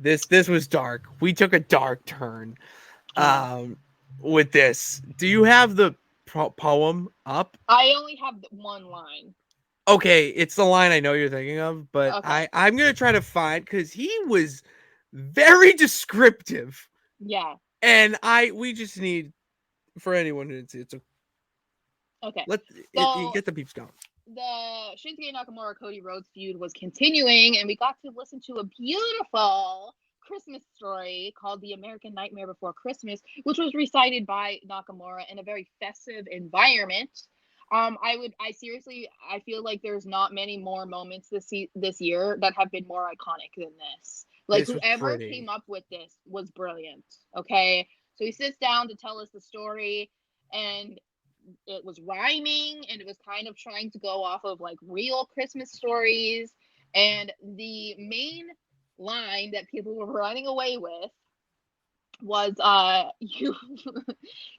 This was dark. We took a dark turn Yeah. with this. Do you have the poem up? I only have one line. Okay, it's the line I know you're thinking of, but Okay. I'm gonna try to find because he was very descriptive, Yeah. and we just need for anyone who it's a Okay. let it So get the peeps going. the Shinsuke Nakamura Cody Rhodes feud was continuing, and we got to listen to a beautiful Christmas story called The American Nightmare Before Christmas, which was recited by Nakamura in a very festive environment. I seriously, I feel like there's not many more moments this year that have been more iconic than this. Like, This was whoever came pretty. up with this was brilliant. Okay, so he sits down to tell us the story, and it was rhyming, and it was kind of trying to go off of like real Christmas stories. And the main line that people were running away with was you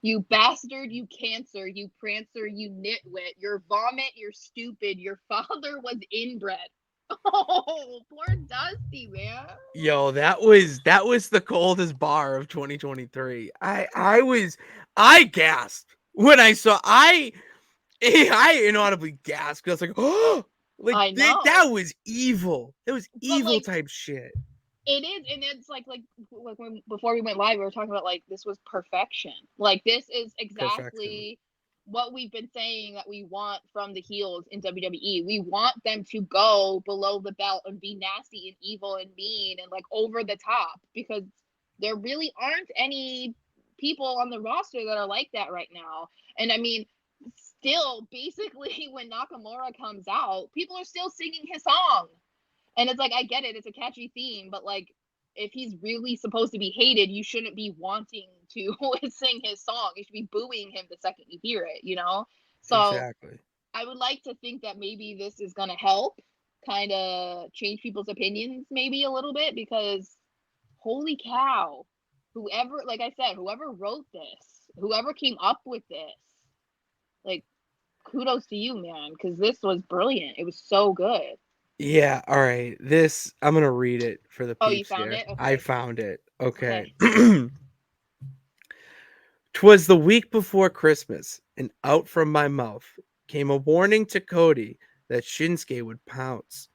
you bastard, you cancer, you prancer, you nitwit, your vomit, you're stupid, your father was inbred. Oh, poor Dusty, man. Yo, that was the coldest bar of 2023. I gasped when I saw I inaudibly gasped. I was like, oh, like I that know, was evil. That was but evil like type shit. it is, and it's like when before we went live, we were talking about like this was perfection. Like this is Perfection. exactly what we've been saying that we want from the heels in WWE. We want them to go below the belt and be nasty and evil and mean and like over the top, because there really aren't any people on the roster that are like that right now. And I mean, still basically when Nakamura comes out, people are still singing his song. And it's like, I get it, it's a catchy theme, but like, if he's really supposed to be hated, you shouldn't be wanting to sing his song. You should be booing him the second you hear it, you know? So Exactly. I would like to think that maybe this is going to help kind of change people's opinions, maybe a little bit, because holy cow, whoever, like I said, whoever wrote this, whoever came up with this, like, kudos to you, man, because this was brilliant. It was so good. Yeah, all right. This I'm gonna read it for the Oh, you peeps found here. it? I Okay. found it. Okay. Okay. 'Twas the week before Christmas, and out from my mouth came a warning to Cody that Shinsuke would pounce.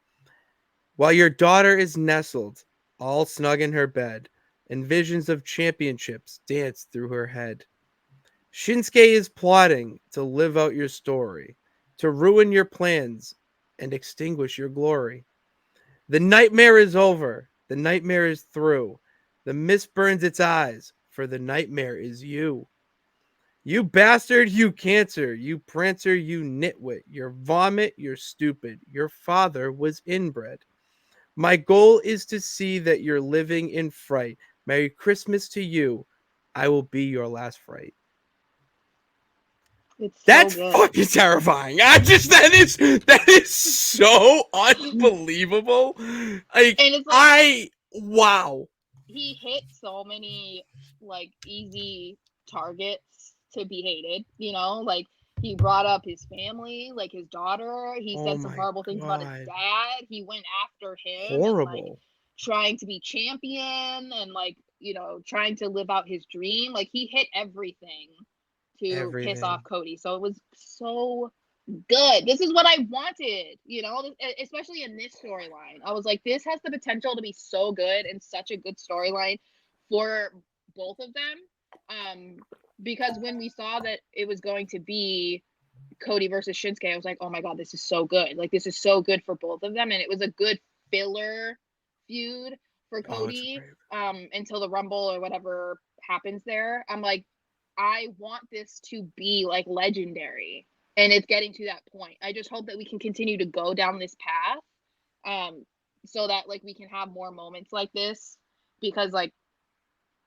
While your daughter is nestled, all snug in her bed, and visions of championships dance through her head. Shinsuke is plotting to live out your story, to ruin your plans and extinguish your glory. The nightmare is over, the nightmare is through. The mist burns its eyes, for the nightmare is you. You bastard, you cancer, you prancer, you nitwit, your vomit, you're stupid. Your father was inbred. My goal is to see that you're living in fright. Merry Christmas to you. I will be your last fright. It's so That's good. fucking terrifying. That is so unbelievable. Like And it's like wow. he hit so many like easy targets to be hated, you know? Like he brought up his family, like his daughter. He Oh said some my horrible things about his god. dad. He went after him and like Horrible. trying to be champion and like, you know, trying to live out his dream. Like he hit everything to piss off Everything. Cody. So it was so good. This is what I wanted, you know, especially in this storyline. I was like, this has the potential to be so good and such a good storyline for both of them. Because when we saw that it was going to be Cody versus Shinsuke, I was like, oh my god, this is so good. Like this is so good for both of them, and it was a good filler feud for Oh, it's Cody great. until the Rumble or whatever happens there. I'm like, I want this to be like legendary, and it's getting to that point. I just hope that we can continue to go down this path, um, so that like we can have more moments like this, because like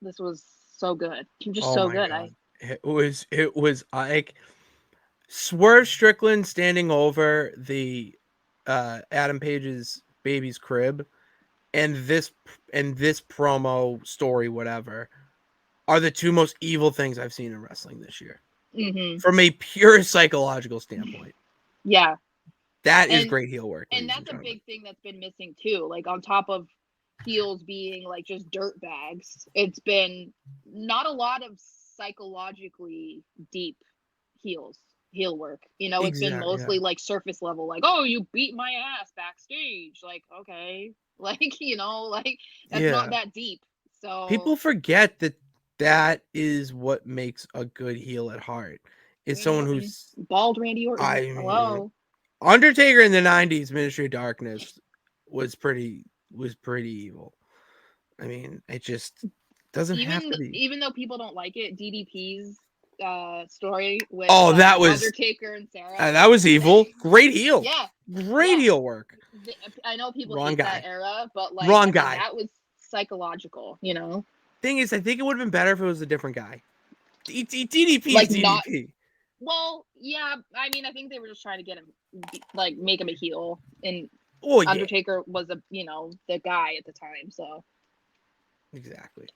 this was so good, just Oh so my good. god. It was like Swerve Strickland standing over the Adam Page's baby's crib and this promo story whatever are the two most evil things I've seen in wrestling this year. Hmm. From a pure psychological standpoint. Yeah, That is and great heel work, ladies and that's a gentlemen. big thing that's been missing too. Like on top of heels being like just dirt bags. It's been not a lot of psychologically deep heel work. It's been Exactly. mostly like surface level, like, oh, you beat my ass backstage. Like, okay. Like, like that's not Yeah. that deep. So People forget that is what makes a good heel at heart. It's Randy someone Orton, who's bald Randy Orton. I mean, Hello. Undertaker in the 90s, Ministry of Darkness was pretty evil. I mean, it just doesn't have to be. Even though people don't like it, DDP's story with Oh, Undertaker and Sara that was was evil. amazing. Great heel. Yeah, Great yeah. heel work. I know people Wrong hate that guy. era, but like, Wrong I mean, guy. that was psychological. Thing is, I think it would have been better if it was a different guy. DDP is Like not. DDP. Well, yeah. I mean, I think they were just trying to get him, like, make him a heel, and Oh yeah, Undertaker was the guy at the time. So exactly.